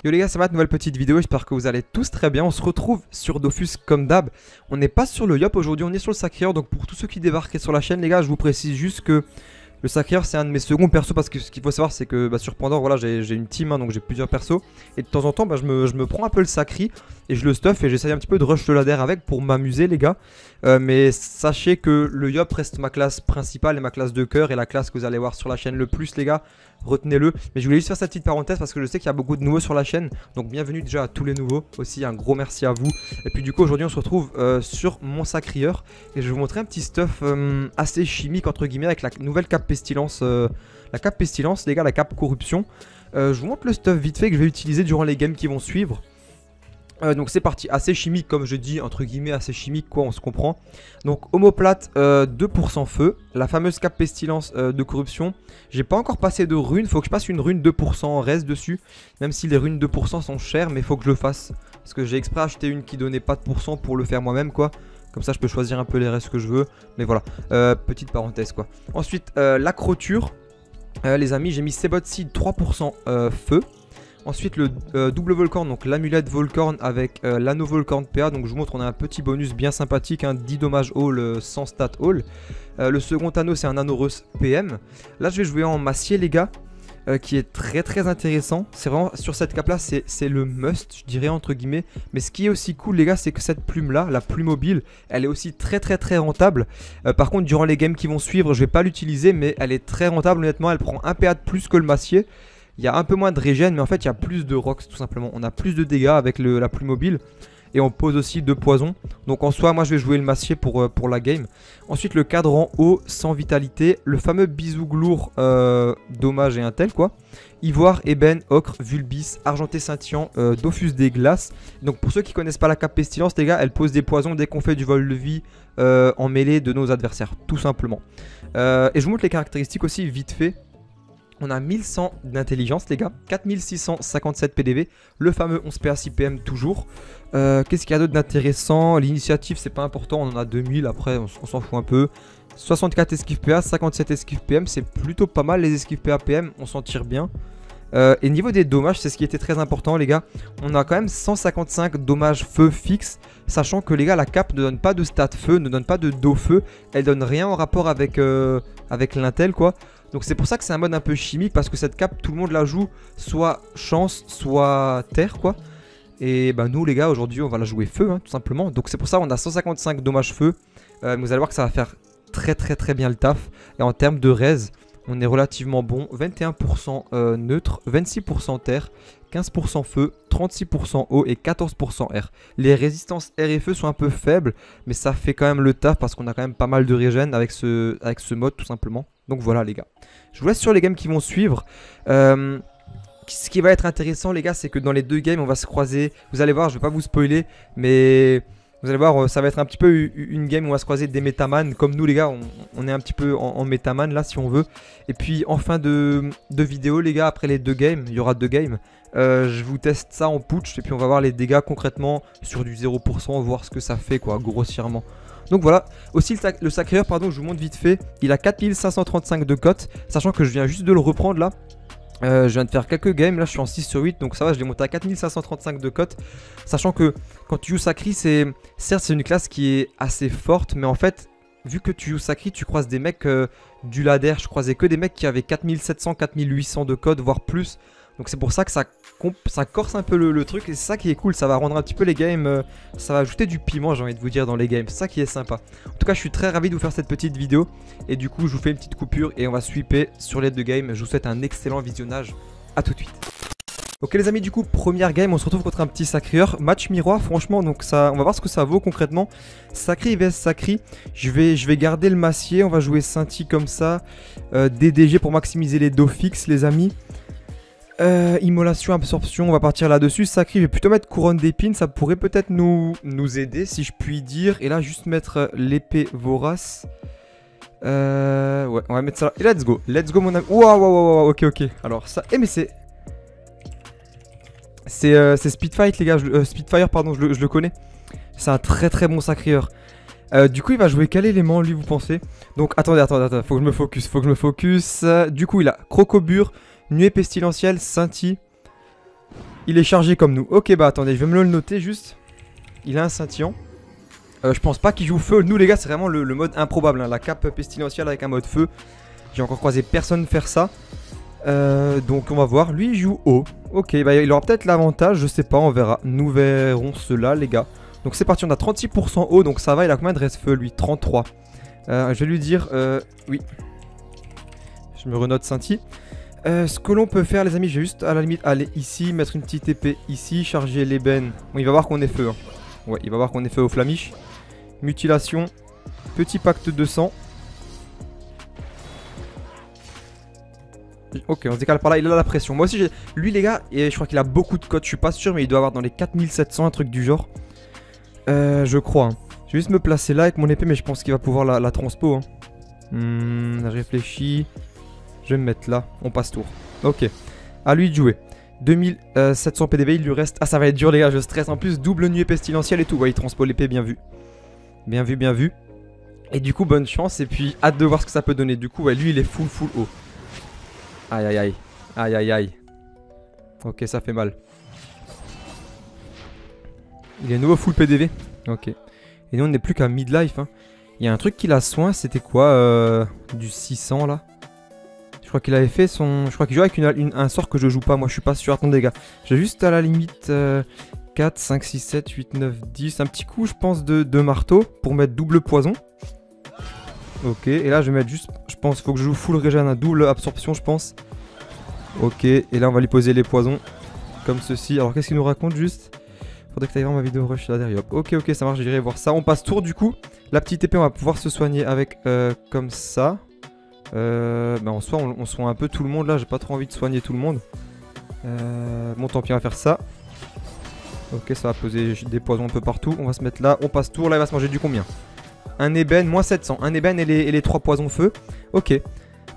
Yo les gars, ça va, nouvelle petite vidéo, j'espère que vous allez tous très bien. On se retrouve sur Dofus comme d'hab. On n'est pas sur le Yop aujourd'hui, on est sur le Sacré-Cœur. Donc pour tous ceux qui débarquent sur la chaîne les gars, je vous précise juste que le Sacré-Cœur c'est un de mes seconds persos. Parce que ce qu'il faut savoir c'est que sur Pandore, voilà, j'ai une team, hein, donc j'ai plusieurs persos. Et de temps en temps je me prends un peu le Sacri et je le stuff et j'essaye un petit peu de rush le ladder avec pour m'amuser les gars. Mais sachez que le Yop reste ma classe principale et ma classe de cœur et la classe que vous allez voir sur la chaîne le plus les gars. Retenez-le. Mais je voulais juste faire cette petite parenthèse parce que je sais qu'il y a beaucoup de nouveaux sur la chaîne. Donc bienvenue déjà à tous les nouveaux. Aussi un gros merci à vous. Et puis du coup aujourd'hui on se retrouve sur mon Sacré-Cœur. Et je vais vous montrer un petit stuff assez chimique entre guillemets avec la nouvelle cape pestilence. La cape pestilence les gars, la cape corruption. Je vous montre le stuff vite fait que je vais utiliser durant les games qui vont suivre. Donc c'est parti, assez chimique comme je dis, entre guillemets assez chimique quoi, on se comprend. Donc omoplate 2% feu, la fameuse cape pestilence de corruption. J'ai pas encore passé de rune, faut que je passe une rune 2% en reste dessus. Même si les runes 2% sont chères, mais faut que je le fasse. Parce que j'ai exprès acheté une qui donnait pas de pourcent pour le faire moi-même quoi. Comme ça je peux choisir un peu les restes que je veux. Mais voilà, petite parenthèse quoi. Ensuite la croture, les amis j'ai mis Sebot Seed 3% feu. Ensuite le double Volcorn, donc l'amulette Volcorn avec l'anneau Volcorn PA. Donc je vous montre, on a un petit bonus bien sympathique, hein, 10 dommages all sans stat all. Le second anneau c'est un anneau Reus PM. Là je vais jouer en massier les gars, qui est très intéressant. C'est vraiment sur cette cape là, c'est le must je dirais entre guillemets. Mais ce qui est aussi cool les gars, c'est que cette plume là, la plume mobile, elle est aussi très rentable. Par contre durant les games qui vont suivre je vais pas l'utiliser, mais elle est très rentable honnêtement. Elle prend un PA de plus que le massier. Il y a un peu moins de régène, mais en fait il y a plus de rocks tout simplement. On a plus de dégâts avec la pluie mobile. Et on pose aussi 2 poisons. Donc en soi moi je vais jouer le massier pour la game. Ensuite le cadran haut sans vitalité. Le fameux bisou glour dommage et un tel quoi. Ivoire, ébène, ocre, vulbis, argenté scintillant, Dofus des glaces. Donc pour ceux qui connaissent pas la cape pestilence les gars, elle pose des poisons dès qu'on fait du vol de vie en mêlée de nos adversaires. Tout simplement. Et je vous montre les caractéristiques aussi vite fait. On a 1100 d'intelligence les gars, 4657 PDV, le fameux 11 PA 6 PM toujours. Qu'est-ce qu'il y a d'autre d'intéressant? L'initiative c'est pas important, on en a 2000 après on s'en fout un peu. 64 esquive PA, 57 esquive PM, c'est plutôt pas mal les esquives PA PM, on s'en tire bien. Et niveau des dommages, c'est ce qui était très important les gars. On a quand même 155 dommages feu fixe. Sachant que les gars, la cape ne donne pas de stat feu, ne donne pas de dos feu. Elle donne rien en rapport avec l'intel quoi. Donc c'est pour ça que c'est un mode un peu chimique. Parce que cette cape, tout le monde la joue soit chance, soit terre quoi. Et bah nous les gars, aujourd'hui on va la jouer feu hein, tout simplement. Donc c'est pour ça qu'on a 155 dommages feu. Vous allez voir que ça va faire très bien le taf. Et en termes de raise, on est relativement bon, 21% neutre, 26% terre, 15% feu, 36% eau et 14% air. Les résistances air et feu sont un peu faibles, mais ça fait quand même le taf parce qu'on a quand même pas mal de régène avec ce mode tout simplement. Donc voilà les gars. Je vous laisse sur les games qui vont suivre. Ce qui va être intéressant les gars, c'est que dans les deux games on va se croiser. Vous allez voir, je vais pas vous spoiler, mais... Vous allez voir, ça va être un petit peu une game où on va se croiser des métamans. Comme nous les gars, on est un petit peu en métaman là si on veut. Et puis en fin de vidéo les gars, après les deux games, il y aura deux games. Je vous teste ça en putsch et puis on va voir les dégâts concrètement sur du 0%, voir ce que ça fait quoi, grossièrement. Donc voilà, aussi le Sacré-Cœur, pardon, je vous montre vite fait. Il a 4535 de cote, sachant que je viens juste de le reprendre là. Je viens de faire quelques games, là je suis en 6 sur 8, donc ça va, je l'ai monté à 4535 de cote. Sachant que quand tu joues Sacri, certes c'est une classe qui est assez forte, mais en fait, vu que tu joues Sacri, tu croises des mecs du ladder. Je croisais que des mecs qui avaient 4700, 4800 de code, voire plus. Donc c'est pour ça que ça corse un peu le truc et c'est ça qui est cool, ça va rendre un petit peu les games, ça va ajouter du piment j'ai envie de vous dire dans les games, c'est ça qui est sympa. En tout cas je suis très ravi de vous faire cette petite vidéo et du coup je vous fais une petite coupure et on va sweeper sur les deux games. Je vous souhaite un excellent visionnage, à tout de suite. Ok les amis, du coup première game, on se retrouve contre un petit Sacré-Cœur, match miroir franchement, donc ça, on va voir ce que ça vaut concrètement. Sacri vs Sacri, je vais garder le massier, on va jouer Scinti comme ça, DDG pour maximiser les dos fixes les amis. Immolation, absorption, on va partir là-dessus. Sacri, je vais plutôt mettre couronne d'épines, ça pourrait peut-être nous aider si je puis dire. Et là, juste mettre l'épée vorace. Ouais, on va mettre ça là. Et let's go mon ami. Wow, ok. Alors ça, mais c'est Speedfight les gars, Speedfire pardon, je le connais. C'est un très bon Sacré-Cœur. Du coup il va jouer quel élément lui vous pensez? Donc attendez, faut que je me focus, Du coup il a Crocobure, Nuée pestilentielle, Scinti. Il est chargé comme nous. Ok, bah attendez, je vais me le noter juste. Il a un scintillant. Je pense pas qu'il joue feu. Nous les gars, c'est vraiment le mode improbable, hein. La cape pestilentielle avec un mode feu. J'ai encore croisé personne faire ça. Donc on va voir. Lui il joue haut. Ok, bah il aura peut-être l'avantage, je sais pas, on verra. Nous verrons cela les gars. Donc c'est parti, on a 36% haut, donc ça va. Il a combien de reste-feu lui? 33. Je vais lui dire, oui. Je me renote scintille. Ce que l'on peut faire les amis, je vais juste à la limite aller ici, mettre une petite épée ici, charger l'ébène. Bon, il va voir qu'on est feu, hein. Ouais, il va voir qu'on est feu au flamiche. Mutilation. Petit pacte de sang. Ok, on se décale par là, il a la pression. Moi aussi j'ai... Lui les gars, et je crois qu'il a beaucoup de codes, je suis pas sûr, mais il doit avoir dans les 4700, un truc du genre. Je crois, hein. Je vais juste me placer là avec mon épée, mais je pense qu'il va pouvoir la transpo, hein. Je réfléchis. Je vais me mettre là, on passe tour. Ok, à lui de jouer. 2700 PDV, il lui reste... Ah ça va être dur les gars, je stresse. En plus, double nuée pestilentielle et tout. Ouais, il transpo l'épée, bien vu. Bien vu, bien vu. Et du coup, bonne chance, et puis hâte de voir ce que ça peut donner. Du coup, ouais, lui il est full haut. Aïe aïe aïe. Aïe aïe aïe. Ok, ça fait mal. Il est nouveau full PDV. Ok. Et nous on n'est plus qu'à midlife, hein. Il y a un truc qu'il a soin, c'était quoi du 600 là. Je crois qu'il avait fait son... Je crois qu'il jouait avec un sort que je joue pas, moi je suis pas sûr. Attendez les gars. J'ai juste à la limite 4, 5, 6, 7, 8, 9, 10. Un petit coup je pense de marteau pour mettre double poison. Ok, et là je vais mettre juste, je pense, faut que je joue full régène, double absorption je pense. Ok, et là on va lui poser les poisons, comme ceci. Alors qu'est-ce qu'il nous raconte juste? Faudrait que tu ailles voir ma vidéo rush là derrière. Ok, ça marche, j'irai voir ça. On passe tour du coup. La petite épée on va pouvoir se soigner avec comme ça. En soi on soigne un peu tout le monde là, j'ai pas trop envie de soigner tout le monde. Bon tant pis, on va faire ça. Ok, ça va poser des poisons un peu partout. On va se mettre là, on passe tour, là il va se manger du combien? Un ébène, moins 700. Un ébène et les 3 poisons feu. Ok.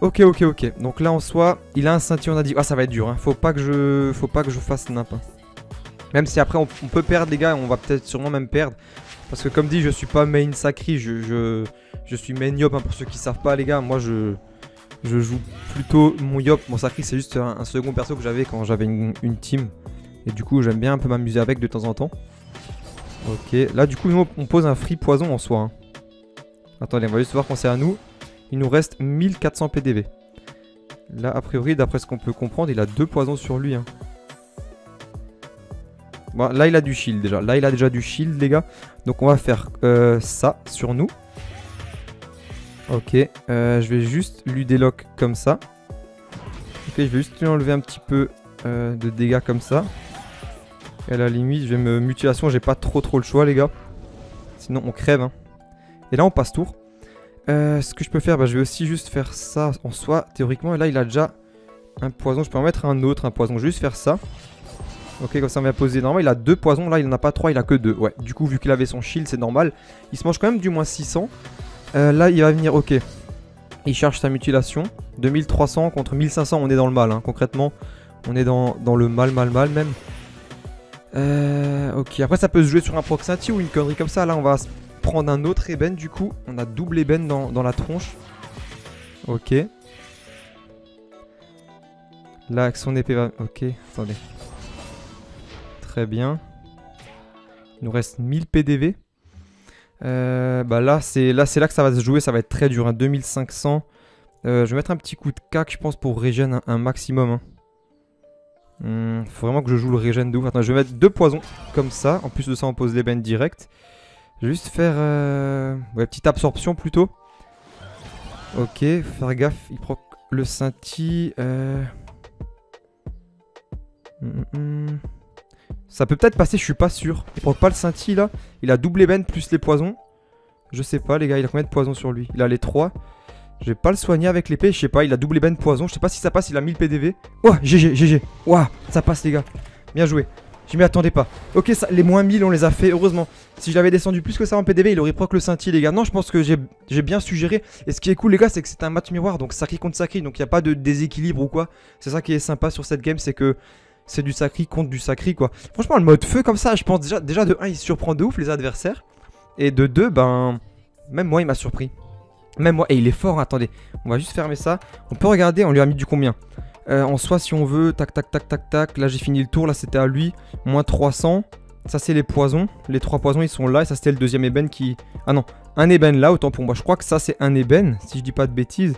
Donc là en soi, il a un scintillon, on a dit. Ah ça va être dur, hein. Faut pas que je fasse nimp, hein. Même si après on peut perdre les gars, on va peut-être sûrement même perdre. Parce que comme dit, je suis pas main sacri, je suis main yop, hein, pour ceux qui savent pas les gars. Moi je joue plutôt mon yop. Mon sacri c'est juste un second perso que j'avais quand j'avais une team. Et du coup j'aime bien un peu m'amuser avec de temps en temps. Ok, là du coup nous on pose un free poison en soi, hein. Attendez, on va juste voir quand c'est à nous. Il nous reste 1400 PDV. Là, a priori, d'après ce qu'on peut comprendre, il a 2 poisons sur lui, hein. Bon, là, il a du shield déjà. Là, il a déjà du shield, les gars. Donc, on va faire ça sur nous. Ok. Je vais juste lui délock comme ça. Ok, je vais juste lui enlever un petit peu de dégâts comme ça. Et à la limite, je vais me mutilation. J'ai pas trop le choix, les gars. Sinon, on crève, hein. Et là on passe tour. Ce que je peux faire, je vais aussi juste faire ça en soi, théoriquement. Et là il a déjà un poison, je peux en mettre un poison. Je vais juste faire ça. Ok, comme ça on va poser. Normalement il a 2 poisons, là il en a pas 3, il a que 2. Ouais, du coup vu qu'il avait son shield c'est normal. Il se mange quand même du moins 600. Là il va venir, ok. Il charge sa mutilation. 2300 contre 1500, on est dans le mal, hein. Concrètement on est dans le mal même. Ok, après ça peut se jouer sur un proxati ou une connerie comme ça. Là on va prendre un autre ébène du coup. On a double ébène dans la tronche. Ok. Là avec son épée va... Ok, attendez. Très bien. Il nous reste 1000 PDV. Là c'est là que ça va se jouer. Ça va être très dur, hein. 2500. Je vais mettre un petit coup de cac je pense pour régène un maximum, hein. Faut vraiment que je joue le régène de ouf. Attends, je vais mettre 2 poisons comme ça. En plus de ça on pose l'ébène direct. Je vais juste faire ouais, petite absorption plutôt. Ok, faut faire gaffe, il proc le scintille. Ça peut peut-être passer, je suis pas sûr. Il proc pas le scintille là. Il a double ébène plus les poisons. Je sais pas les gars, il a combien de poisons sur lui? Il a les 3. Je vais pas le soigner avec l'épée, je sais pas, il a double ébène poison. Je sais pas si ça passe, il a 1000 PDV. Oh, GG. Ouah, ça passe les gars. Bien joué. Je m'y attendais pas. Ok, ça, les moins 1000 on les a fait, heureusement. Si je l'avais descendu plus que ça en PDV, il aurait proc le scintille les gars. Non, je pense que j'ai bien suggéré. Et ce qui est cool les gars, c'est que c'est un match miroir, donc sacri contre sacri. Donc il n'y a pas de déséquilibre ou quoi. C'est ça qui est sympa sur cette game, c'est que c'est du sacri contre du sacri quoi. Franchement le mode feu comme ça, je pense déjà de 1 il surprend de ouf les adversaires. Et de 2, même moi il m'a surpris. Même moi, et il est fort, hein, attendez. On va juste fermer ça. On peut regarder, on lui a mis du combien En soi, si on veut, tac, tac, tac, tac, tac. Là, j'ai fini le tour. Là, c'était à lui. Moins 300. Ça, c'est les poisons. Les 3 poisons, ils sont là. Et ça, c'était le deuxième ébène qui... Ah non, un ébène là, autant pour moi. Je crois que ça, c'est un ébène, si je dis pas de bêtises.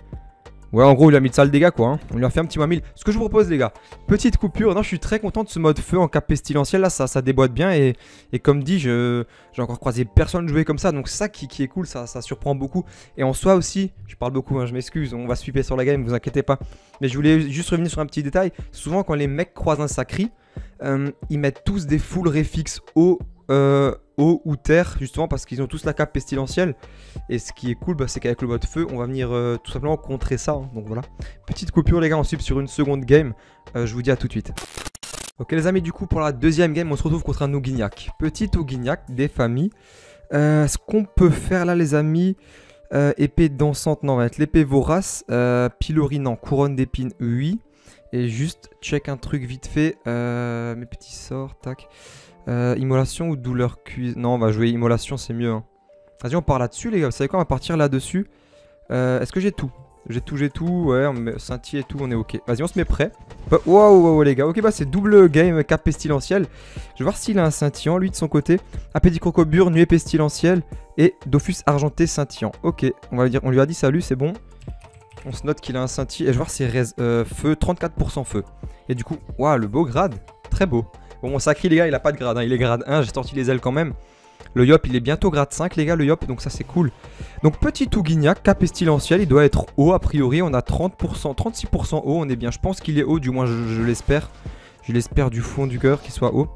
Ouais, en gros, il a mis de sales dégâts, quoi. Hein. On lui a fait un petit moins 1000. Ce que je vous propose, les gars, petite coupure. Non, je suis très content de ce mode feu en cap pestilentiel. Là, ça déboîte bien. Et comme dit, j'ai encore croisé personne jouer comme ça. Donc, c'est ça qui est cool. Ça surprend beaucoup. Et en soi aussi, je parle beaucoup, hein, je m'excuse. On va sweeper sur la game, vous inquiétez pas. Mais je voulais juste revenir sur un petit détail. Souvent, quand les mecs croisent un sacri, ils mettent tous des full réfixes eau ou terre, justement parce qu'ils ont tous la cape pestilentielle. Et ce qui est cool, bah, c'est qu'avec le mode feu, on va venir tout simplement contrer ça. Hein. Donc voilà. Petite coupure, les gars, on suit sur une seconde game. Je vous dis à tout de suite. Ok, les amis, du coup, pour la deuxième game, on se retrouve contre un Ouguignac. Petit Ouguignac des familles. Ce qu'on peut faire là, les amis, épée dansante, non, va être l'épée vorace. Pilori, non. Couronne d'épines, oui. Et juste check un truc vite fait. Mes petits sorts, tac. Immolation ou douleur cuise? Non, on va jouer immolation, c'est mieux. Hein. Vas-y, on part là-dessus, les gars. Vous savez quoi? On va partir là-dessus. Est-ce que j'ai tout? J'ai tout. Ouais, on met scintille et tout, on est ok. Vas-y, on se met prêt. Wow, les gars. Ok, bah c'est double game cap pestilentiel. Je vais voir s'il a un scintillant, lui, de son côté. Appétit crocobure, nuée pestilentielle et Dofus argenté scintillant. Ok, on lui a dit salut, c'est bon. On se note qu'il a un scintille. Et je vais voir si feu, 34% feu. Et du coup, waouh, le beau grade. Très beau. Bon, mon sacri, les gars, il a pas de grade. Hein. Il est grade 1. J'ai sorti les ailes quand même. Le Yop, il est bientôt grade 5, les gars, le Yop. Donc ça, c'est cool. Donc, petit Ouguignac, cap pestilentiel. Il doit être haut, a priori. On a 30%, 36% haut. On est bien. Je pense qu'il est haut. Du moins, je l'espère. Je l'espère du fond du cœur qu'il soit haut.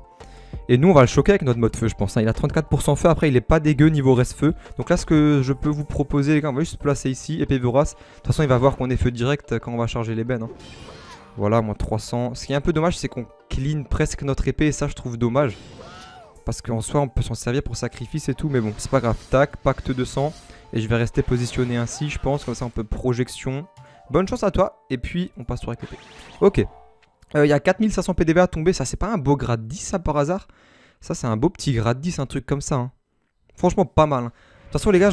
Et nous, on va le choquer avec notre mode feu, je pense. Hein. Il a 34% feu. Après, il est pas dégueu niveau reste feu. Donc là, ce que je peux vous proposer, les gars, on va juste se placer ici. Épée vorace. De toute façon, il va voir qu'on est feu direct quand on va charger les bennes. Hein. Voilà, moins 300. Ce qui est un peu dommage, c'est qu'on clean presque notre épée. Et ça, je trouve dommage. Parce qu'en soi, on peut s'en servir pour sacrifice et tout. Mais bon, c'est pas grave. Tac, pacte de sang. Et je vais rester positionné ainsi, je pense. Comme ça, on peut projection. Bonne chance à toi. Et puis, on passe sur avec l'épée. Ok. Il y a 4500 PDV à tomber. Ça, c'est pas un beau grade 10, ça, par hasard? Ça, c'est un beau petit grade 10, un truc comme ça. Hein. Franchement, pas mal. Hein. De toute façon, les gars,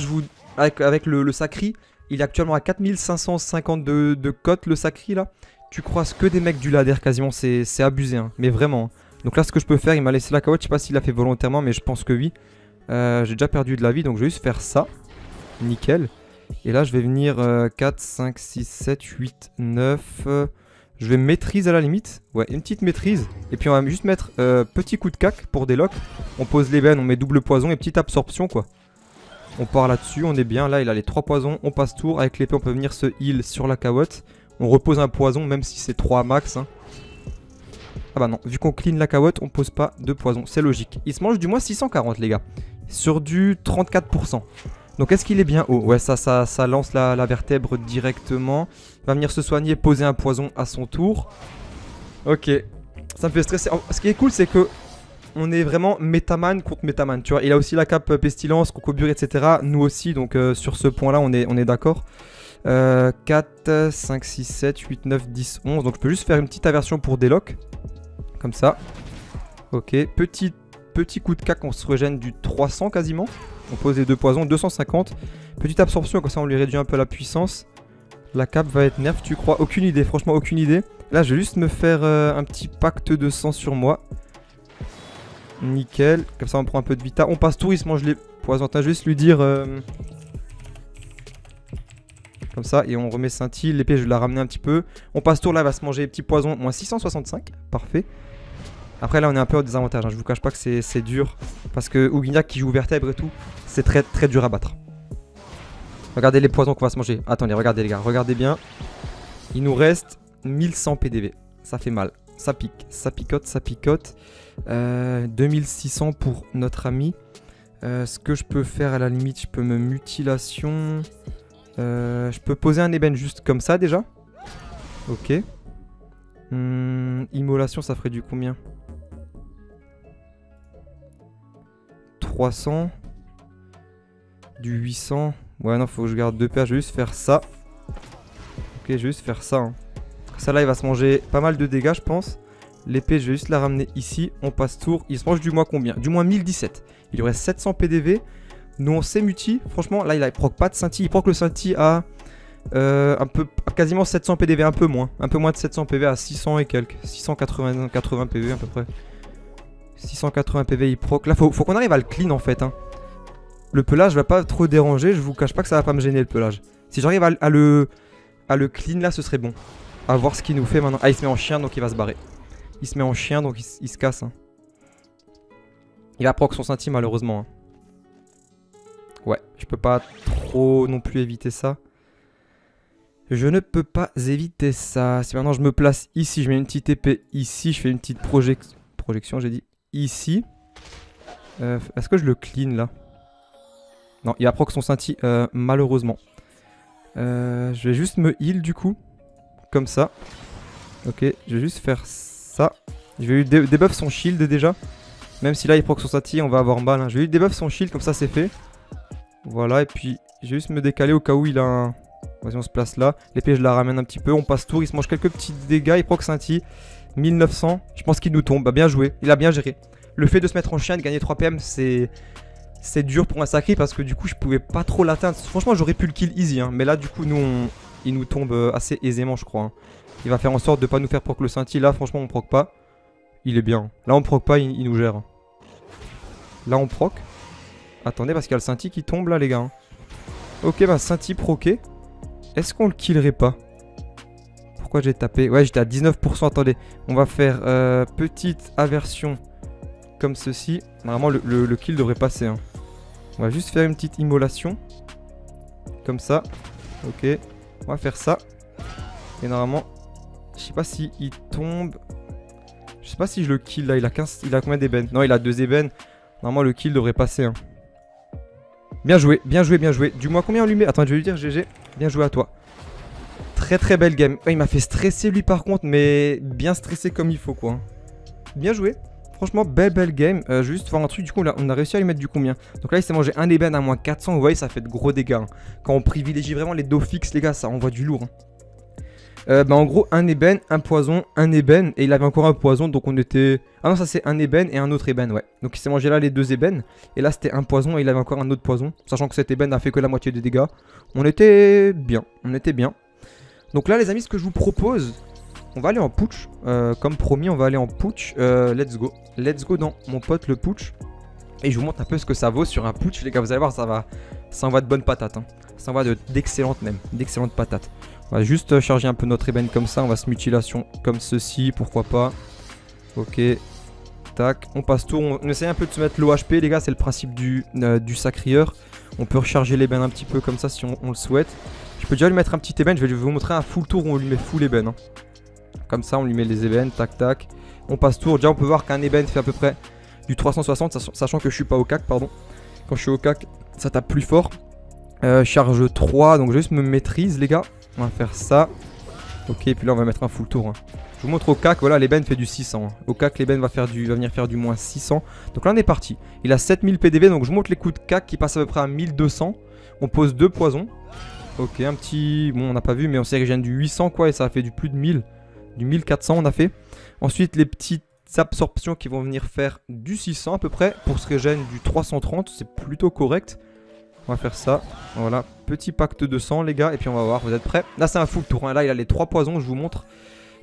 avec le sacri, il est actuellement à 4550 de cote, le sacri, là. Tu croises que des mecs du ladder, quasiment. C'est abusé, hein. Mais vraiment. Hein. Donc là, ce que je peux faire, il m'a laissé la carotte. Je sais pas s'il l'a fait volontairement, mais je pense que oui. J'ai déjà perdu de la vie, donc je vais juste faire ça. Nickel. Et là, je vais venir 4, 5, 6, 7, 8, 9... Je vais maîtrise à la limite. Ouais, une petite maîtrise. Et puis on va juste mettre petit coup de cac pour des locks. On pose les veines, on met double poison et petite absorption quoi. On part là-dessus, on est bien. Là, il a les 3 poisons. On passe tour. Avec l'épée, on peut venir se heal sur la carotte. On repose un poison, même si c'est 3 max. Hein. Ah bah non, vu qu'on clean la carotte, on pose pas de poison. C'est logique. Il se mange du moins 640, les gars. Sur du 34%. Donc est-ce qu'il est bien haut? Ouais, ça lance la vertèbre directement. Il va venir se soigner, poser un poison à son tour. Ok. Ça me fait stresser. Ce qui est cool, c'est que on est vraiment métaman contre métaman. Tu vois, il a aussi la cape pestilence, crocobure, etc. Nous aussi, donc sur ce point-là, on est d'accord. 4, 5, 6, 7, 8, 9, 10, 11. Donc je peux juste faire une petite aversion pour des locks. Comme ça. Ok. Petit coup de cac, on se régène du 300 quasiment. On pose les 2 poisons, 250. Petite absorption, comme ça on lui réduit un peu la puissance. La cape va être nerf, tu crois? Aucune idée, franchement aucune idée. Là je vais juste me faire un petit pacte de sang sur moi. Nickel, comme ça on prend un peu de vita. On passe tour, il se mange les poisons. Je vais juste lui dire... Comme ça, et on remet scintille. L'épée je vais la ramener un petit peu. On passe tour, là il va se manger les petits poisons. Moins 665, parfait. Après là on est un peu au désavantage, hein. Je vous cache pas que c'est dur. Parce que Ouguignac qui joue vertèbre et tout, c'est très dur à battre. Regardez les poisons qu'on va se manger. Attendez, regardez les gars, regardez bien. Il nous reste 1100 PDV. Ça fait mal, ça pique, ça picote, ça picote. 2600 pour notre ami. Ce que je peux faire à la limite, je peux me mutilation. Je peux poser un ébène juste comme ça déjà. Ok. Immolation ça ferait du combien? 300. Du 800. Ouais non faut que je garde 2 paires. Je vais juste faire ça. Ok je vais juste faire ça hein. Ça là il va se manger pas mal de dégâts je pense. L'épée je vais juste la ramener ici. On passe tour. Il se mange du moins combien? Du moins 1017. Il lui reste 700 PDV. Nous on s'est muti. Franchement là il proc pas de scintille. Il proc le scintille à Quasiment 700 PDV, un peu moins de 700 PV à 600 et quelques, 680 PV à peu près. 680 PV il proc. Là faut qu'on arrive à le clean en fait hein. Le pelage va pas trop déranger, je vous cache pas que ça va pas me gêner le pelage. Si j'arrive à le clean là ce serait bon. À voir ce qu'il nous fait maintenant. Ah il se met en chien donc il va se barrer. Il se met en chien donc il se casse hein. Il va proc son Sainty malheureusement hein. Ouais je peux pas trop non plus éviter ça. Je ne peux pas éviter ça. Si maintenant je me place ici, je mets une petite épée ici, je fais une petite projection, j'ai dit ici. Est-ce que je le clean là? Non, il va proc son Sainty malheureusement. Je vais juste me heal du coup. Comme ça. Ok, je vais juste faire ça. Je vais lui debuff son shield déjà. Même si là il proc son Sainty, on va avoir mal. Hein. Je vais lui debuff son shield, comme ça c'est fait. Voilà, et puis je vais juste me décaler au cas où il a un... Vas-y, on se place là. L'épée, je la ramène un petit peu. On passe tour. Il se mange quelques petits dégâts. Il proc Sainty. 1900. Je pense qu'il nous tombe. Bah, bien joué. Il a bien géré. Le fait de se mettre en chien et de gagner 3 PM, c'est dur pour un sacré parce que du coup, je pouvais pas trop l'atteindre. Franchement, j'aurais pu le kill easy. Hein. Mais là, du coup, il nous tombe assez aisément, je crois. Hein. Il va faire en sorte de pas nous faire proc le Sainty. Là, franchement, on proc pas. Il est bien. Là, on proc pas. Il nous gère. Là, on proc. Attendez, parce qu'il y a le Sainty qui tombe là, les gars. Hein. Ok, bah, Sainty proqué. Est-ce qu'on le killerait pas? Pourquoi j'ai tapé? Ouais, j'étais à 19%. Attendez, on va faire petite aversion comme ceci. Normalement, le kill devrait passer. Hein. On va juste faire une petite immolation. Comme ça. Ok, on va faire ça. Et normalement, je sais pas si il tombe. Je sais pas si je le kill là. Il a combien d'ébènes? Non, il a 2 ébènes. Normalement, le kill devrait passer. Hein. Bien joué, bien joué, bien joué. Dis-moi combien on lui met. Attends, je vais lui dire GG. Bien joué à toi. Très très belle game. Ouais, il m'a fait stresser lui par contre, mais bien stressé comme il faut quoi. Bien joué. Franchement, belle game. Je vais juste voir un truc, du coup on a réussi à lui mettre du combien? Donc là il s'est mangé un ébène à moins 400, vous voyez ça fait de gros dégâts. Hein. Quand on privilégie vraiment les dos fixes les gars, ça envoie du lourd. Hein. Bah en gros un ébène, un poison, un ébène et il avait encore un poison donc on était... Ah non ça c'est un ébène et un autre ébène ouais. Donc il s'est mangé là les 2 ébènes et là c'était un poison et il avait encore un autre poison. Sachant que cet ébène a fait que la moitié des dégâts. On était bien, Donc là les amis ce que je vous propose, on va aller en putsch. Comme promis on va aller en putsch. Let's go dans mon pote le putsch. Et je vous montre un peu ce que ça vaut sur un putsch les gars, vous allez voir ça envoie de bonnes patates. Hein. Ça envoie d'excellentes même, d'excellentes patates. On va juste charger un peu notre ébène comme ça. On va se mutilation comme ceci, pourquoi pas. Ok. Tac. On passe tour. On essaye un peu de se mettre l'OHP, les gars. C'est le principe du sacrieur. On peut recharger l'ébène un petit peu comme ça si on le souhaite. Je peux déjà lui mettre un petit ébène. Je vais vous montrer un full tour où on lui met full ébène. Hein. Comme ça, on lui met les ébènes. Tac, tac. On passe tour. Déjà, on peut voir qu'un ébène fait à peu près du 360. Sachant que je suis pas au cac, pardon. Quand je suis au cac, ça tape plus fort. Charge 3. Donc, je vais juste me maîtrise, les gars. On va faire ça. Ok, puis là on va mettre un full tour. Hein. Je vous montre au cac, voilà, l'ébène fait du 600. Hein. Au cac, l'ébène va venir faire du moins 600. Donc là on est parti. Il a 7000 PDV, donc je vous montre les coups de cac qui passent à peu près à 1200. On pose 2 poisons. Ok, un petit... Bon, on n'a pas vu, mais on s'est régénéré du 800 quoi, et ça a fait du plus de 1000. Du 1400 on a fait. Ensuite, les petites absorptions qui vont venir faire du 600 à peu près. Pour se régénérer du 330, c'est plutôt correct. On va faire ça, voilà, petit pacte de sang les gars, et puis on va voir, vous êtes prêts? Là c'est un full tour, hein. Là il a les 3 poisons, je vous montre.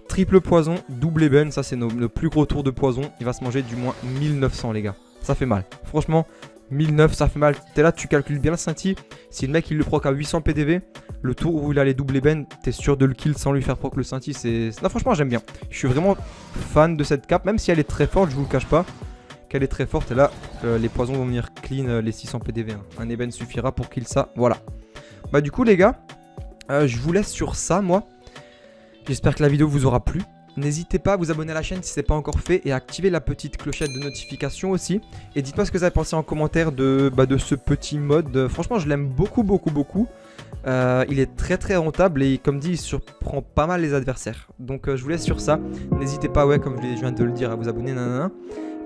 Triple poison, double ébène, ça c'est le plus gros tour de poison. Il va se manger du moins 1900 les gars, ça fait mal. Franchement, 1900 ça fait mal, t'es là, tu calcules bien le Sainty. Si le mec il le proc à 800 PDV, le tour où il a les double ébène, t'es sûr de le kill sans lui faire proc le Sainty, c'est... Non franchement j'aime bien, je suis vraiment fan de cette cape, même si elle est très forte, je vous le cache pas. Qu'elle est très forte et là les poisons vont venir clean les 600 PDV. Hein. Un ébène suffira pour kill ça. Voilà. Bah du coup les gars, je vous laisse sur ça moi. J'espère que la vidéo vous aura plu. N'hésitez pas à vous abonner à la chaîne si ce n'est pas encore fait et à activer la petite clochette de notification aussi. Et dites-moi ce que vous avez pensé en commentaire de ce petit mode. Franchement je l'aime beaucoup. Il est très rentable et comme dit il surprend pas mal les adversaires. Donc je vous laisse sur ça. N'hésitez pas, ouais, comme je viens de le dire, à vous abonner.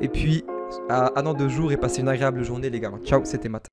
Et puis à dans 2 jours et passez une agréable journée les gars. Ciao, c'était Matt.